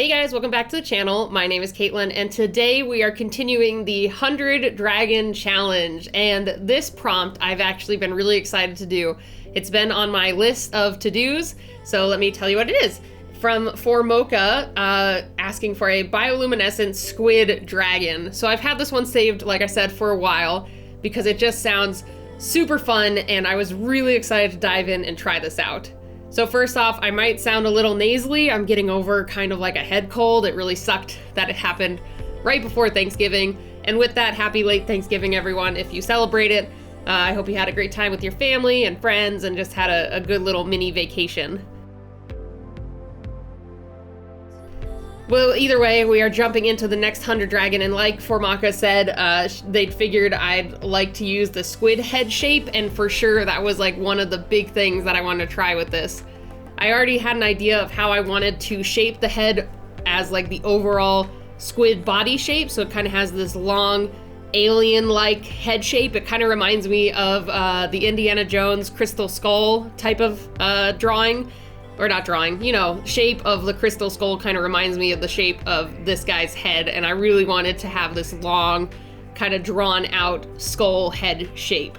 Hey guys, welcome back to the channel. My name is Katelyn, and today we are continuing the 100 Dragon Challenge. And this prompt I've actually been really excited to do. It's been on my list of to-dos, so let me tell you what it is. From Mocha, asking for a Bioluminescent Squid Dragon. So I've had this one saved, like I said, for a while, because it just sounds super fun, and I was really excited to dive in and try this out. So first off, I might sound a little nasally. I'm getting over kind of like a head cold. It really sucked that it happened right before Thanksgiving. And with that, happy late Thanksgiving, everyone, if you celebrate it. I hope you had a great time with your family and friends and just had a good little mini vacation. Well, either way, we are jumping into the next 100 Dragon, and like Formaka said, they'd figured I'd like to use the squid head shape, and for sure that was like one of the big things that I wanted to try with this. I already had an idea of how I wanted to shape the head as like the overall squid body shape, so it kind of has this long alien-like head shape. It kind of reminds me of the Indiana Jones Crystal Skull type of drawing. Or not drawing, you know, shape of the crystal skull kind of reminds me of the shape of this guy's head, and I really wanted to have this long, kind of drawn out skull head shape.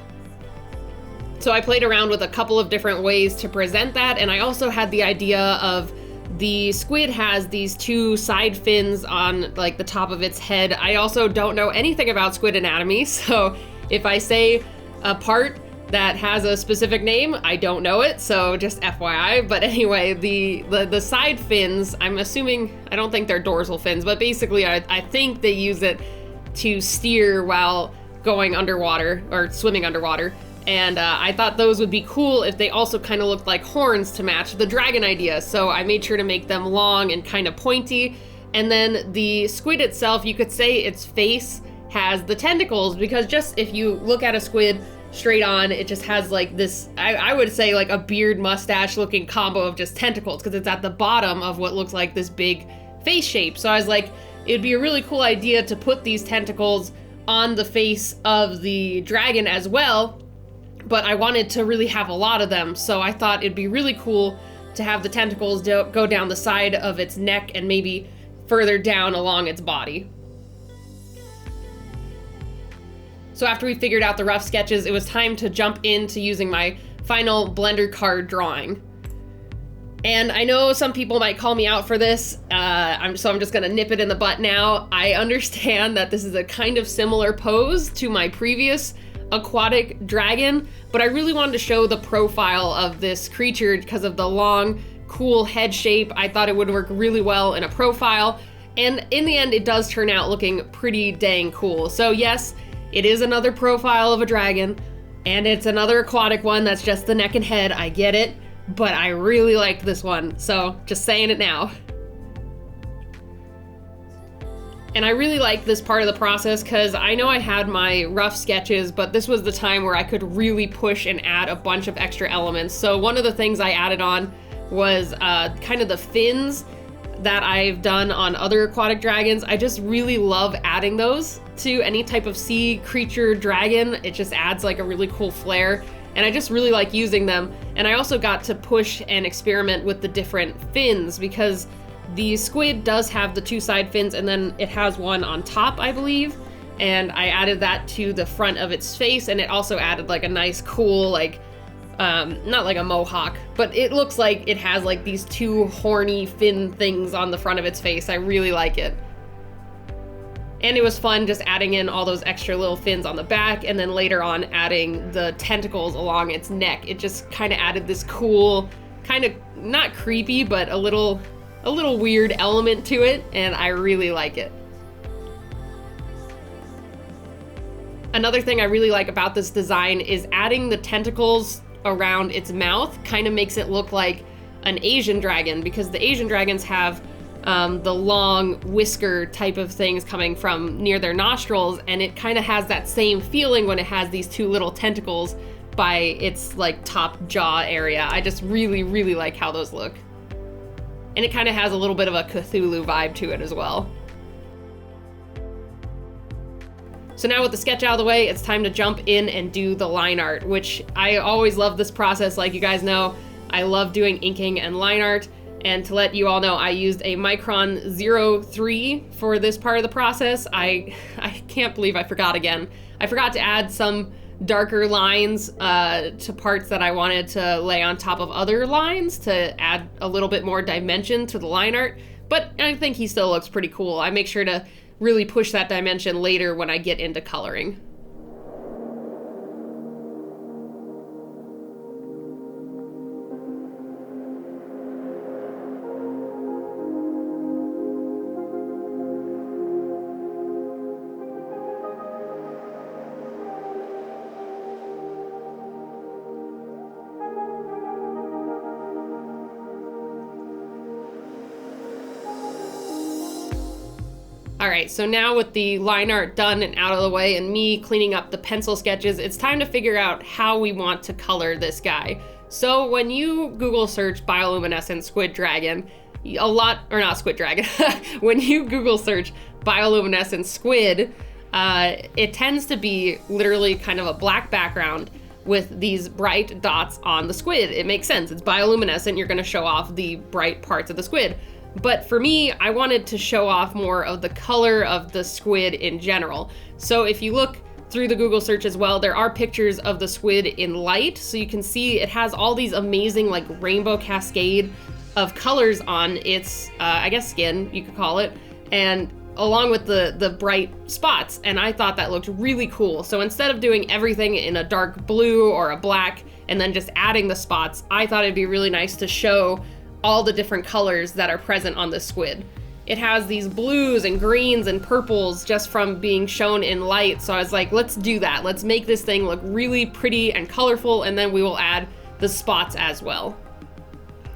So I played around with a couple of different ways to present that, and I also had the idea of the squid has these two side fins on like the top of its head. I also don't know anything about squid anatomy, so if I say a part that has a specific name, I don't know it, so just FYI. But anyway, the side fins, I'm assuming, I don't think they're dorsal fins, but basically I think they use it to steer while going underwater or swimming underwater. And I thought those would be cool if they also kind of looked like horns to match the dragon idea. So I made sure to make them long and kind of pointy. And then the squid itself, you could say its face has the tentacles, because just if you look at a squid straight on, it just has like this, I would say like a beard mustache looking combo of just tentacles, because it's at the bottom of what looks like this big face shape. So I was like, it'd be a really cool idea to put these tentacles on the face of the dragon as well, but I wanted to really have a lot of them, so I thought it'd be really cool to have the tentacles go down the side of its neck and maybe further down along its body. So after we figured out the rough sketches, it was time to jump into using my final Blender card drawing. And I know some people might call me out for this, so I'm just gonna nip it in the butt now. I understand that this is a kind of similar pose to my previous aquatic dragon, but I really wanted to show the profile of this creature because of the long, cool head shape. I thought it would work really well in a profile, and in the end, it does turn out looking pretty dang cool. So yes, it is another profile of a dragon, and it's another aquatic one that's just the neck and head, I get it, but I really like this one, so just saying it now. And I really like this part of the process because I know I had my rough sketches, but this was the time where I could really push and add a bunch of extra elements. So one of the things I added on was kind of the fins that I've done on other aquatic dragons. I just really love adding those to any type of sea creature dragon. It just adds like a really cool flair, and I just really like using them. And I also got to push and experiment with the different fins, because the squid does have the two side fins, and then it has one on top, I believe, and I added that to the front of its face, and it also added like a nice cool, like not like a mohawk, but it looks like it has like these two horny fin things on the front of its face. I really like it. And it was fun just adding in all those extra little fins on the back, and then later on adding the tentacles along its neck. It just kind of added this cool, kind of not creepy, but a little weird element to it, and I really like it. Another thing I really like about this design is adding the tentacles around its mouth. Kind of makes it look like an Asian dragon, because the Asian dragons have the long whisker type of things coming from near their nostrils, and it kind of has that same feeling when it has these two little tentacles by its like top jaw area. I just really, really like how those look. And it kind of has a little bit of a Cthulhu vibe to it as well. So now with the sketch out of the way, it's time to jump in and do the line art, which I always love this process. Like you guys know, I love doing inking and line art. And to let you all know, I used a Micron 03 for this part of the process. I can't believe I forgot again. I forgot to add some darker lines to parts that I wanted to lay on top of other lines to add a little bit more dimension to the line art. But I think he still looks pretty cool. I make sure to really push that dimension later when I get into coloring. All right, so now with the line art done and out of the way and me cleaning up the pencil sketches, it's time to figure out how we want to color this guy. So when you Google search Bioluminescent Squid Dragon, when you Google search Bioluminescent Squid, it tends to be literally kind of a black background with these bright dots on the squid. It makes sense, it's bioluminescent, you're gonna show off the bright parts of the squid. But for me, I wanted to show off more of the color of the squid in general. So if you look through the Google search as well, there are pictures of the squid in light. So you can see it has all these amazing like rainbow cascade of colors on its, I guess skin, you could call it. And along with the bright spots. And I thought that looked really cool. So instead of doing everything in a dark blue or a black and then just adding the spots, I thought it'd be really nice to show all the different colors that are present on the squid. It has these blues and greens and purples just from being shown in light. So I was like, let's do that. Let's make this thing look really pretty and colorful, and then we will add the spots as well.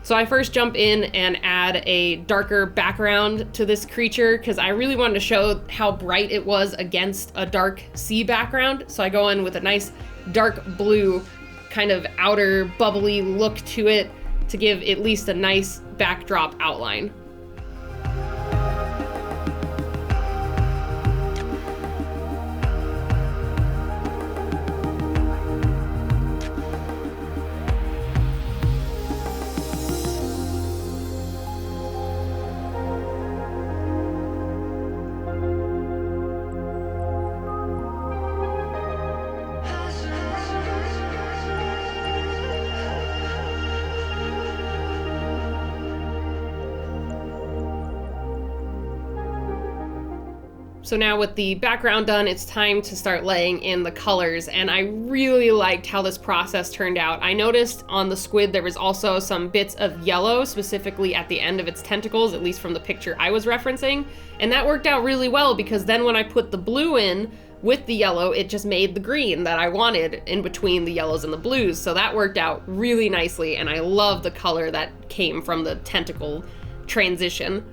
So I first jump in and add a darker background to this creature because I really wanted to show how bright it was against a dark sea background. So I go in with a nice dark blue kind of outer bubbly look to it to give at least a nice backdrop outline. So now with the background done, it's time to start laying in the colors, and I really liked how this process turned out. I noticed on the squid there was also some bits of yellow, specifically at the end of its tentacles, at least from the picture I was referencing, and that worked out really well because then when I put the blue in with the yellow, it just made the green that I wanted in between the yellows and the blues, so that worked out really nicely, and I love the color that came from the tentacle transition.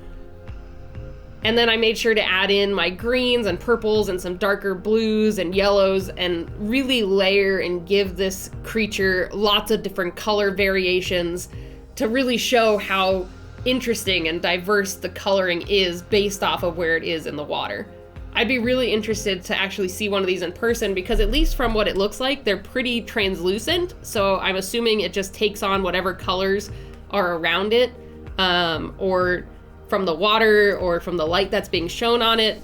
And then I made sure to add in my greens and purples and some darker blues and yellows and really layer and give this creature lots of different color variations to really show how interesting and diverse the coloring is based off of where it is in the water. I'd be really interested to actually see one of these in person because at least from what it looks like, they're pretty translucent. So I'm assuming it just takes on whatever colors are around it, or from the water or from the light that's being shown on it.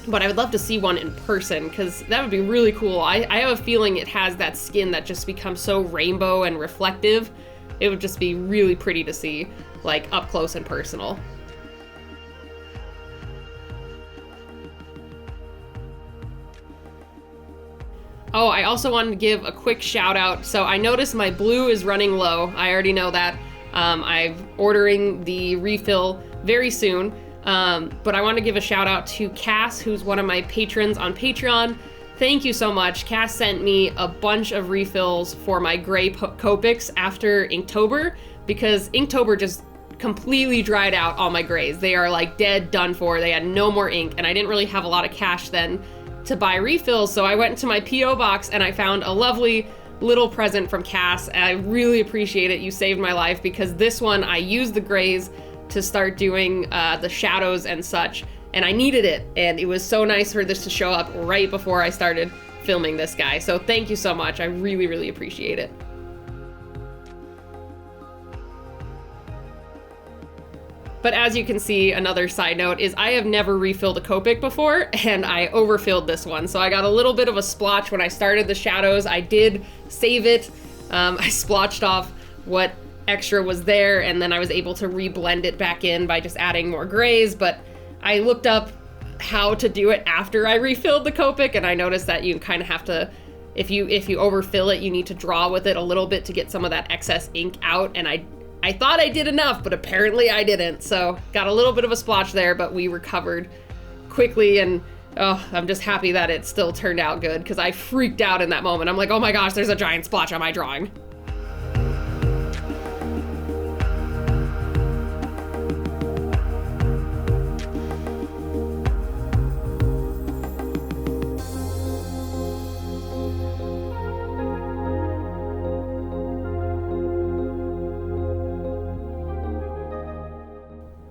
But I would love to see one in person because that would be really cool. I have a feeling it has that skin that just becomes so rainbow and reflective. It would just be really pretty to see, like up close and personal. Oh, I also wanted to give a quick shout out. So I noticed my blue is running low. I already know that. I'm ordering the refill very soon. But I want to give a shout out to Cass, who's one of my patrons on Patreon. Thank you so much. Cass sent me a bunch of refills for my gray Copics after Inktober because Inktober just completely dried out all my grays. They are like dead, done for. They had no more ink and I didn't really have a lot of cash then to buy refills. So I went into my P.O. box and I found a lovely little present from Cass. And I really appreciate it. You saved my life because this one I used the grays to start doing the shadows and such, and I needed it, and it was so nice for this to show up right before I started filming this guy. So thank you so much. I really, really appreciate it. But as you can see, another side note is I have never refilled a Copic before, and I overfilled this one. So I got a little bit of a splotch when I started the shadows. I did save it. I splotched off what extra was there, and then I was able to reblend it back in by just adding more grays. But I looked up how to do it after I refilled the Copic, and I noticed that you kind of have to, if you overfill it, you need to draw with it a little bit to get some of that excess ink out, and I thought I did enough, but apparently I didn't. So got a little bit of a splotch there, but we recovered quickly, and I'm just happy that it still turned out good, because I freaked out in that moment. I'm like, oh my gosh, there's a giant splotch on my drawing.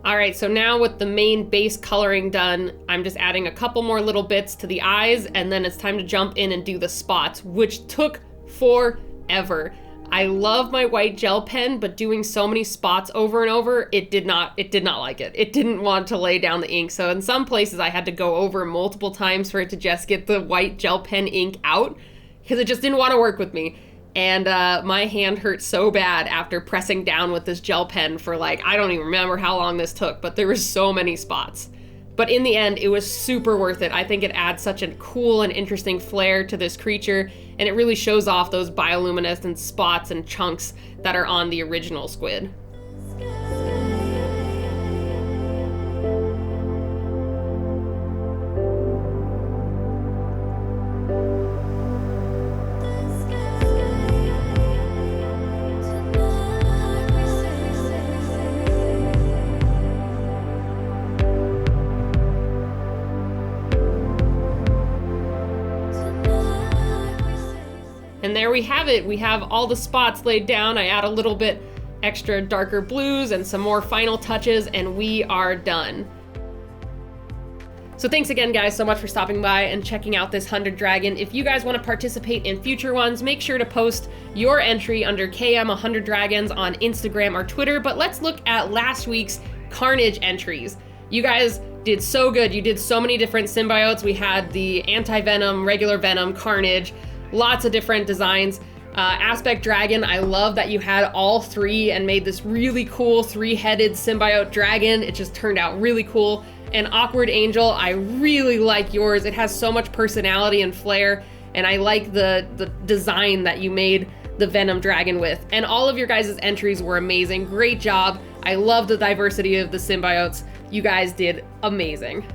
All right, so now with the main base coloring done, I'm just adding a couple more little bits to the eyes, and then it's time to jump in and do the spots, which took forever. I love my white gel pen, but doing so many spots over and over, it did not like it. It didn't want to lay down the ink. So in some places I had to go over multiple times for it to just get the white gel pen ink out, because it just didn't want to work with me. And my hand hurt so bad after pressing down with this gel pen for like, I don't even remember how long this took, but there were so many spots. But in the end, it was super worth it. I think it adds such a cool and interesting flair to this creature, and it really shows off those bioluminescent spots and chunks that are on the original squid. And there we have it. We have all the spots laid down. I add a little bit extra darker blues and some more final touches, and we are done. So thanks again, guys, so much for stopping by and checking out this 100 Dragon. If you guys want to participate in future ones, make sure to post your entry under KM100 Dragons on Instagram or Twitter. But let's look at last week's Carnage entries. You guys did so good. You did so many different symbiotes. We had the anti-venom, regular venom, Carnage, lots of different designs. Aspect Dragon, I love that you had all three and made this really cool three-headed symbiote dragon. It just turned out really cool. And Awkward Angel, I really like yours. It has so much personality and flair, and I like the design that you made the Venom Dragon with. And all of your guys' entries were amazing. Great job. I love the diversity of the symbiotes. You guys did amazing.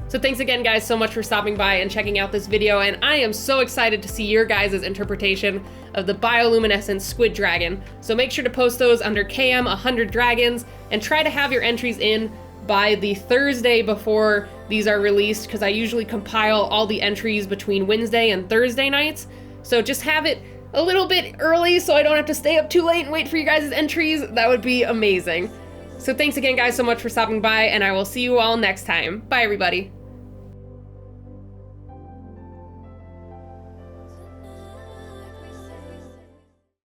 So thanks again, guys, so much for stopping by and checking out this video, and I am so excited to see your guys' interpretation of the Bioluminescent Squid Dragon. So make sure to post those under KM100 Dragons, and try to have your entries in by the Thursday before these are released, because I usually compile all the entries between Wednesday and Thursday nights. So just have it a little bit early so I don't have to stay up too late and wait for you guys' entries. That would be amazing. So thanks again, guys, so much for stopping by, and I will see you all next time. Bye, everybody.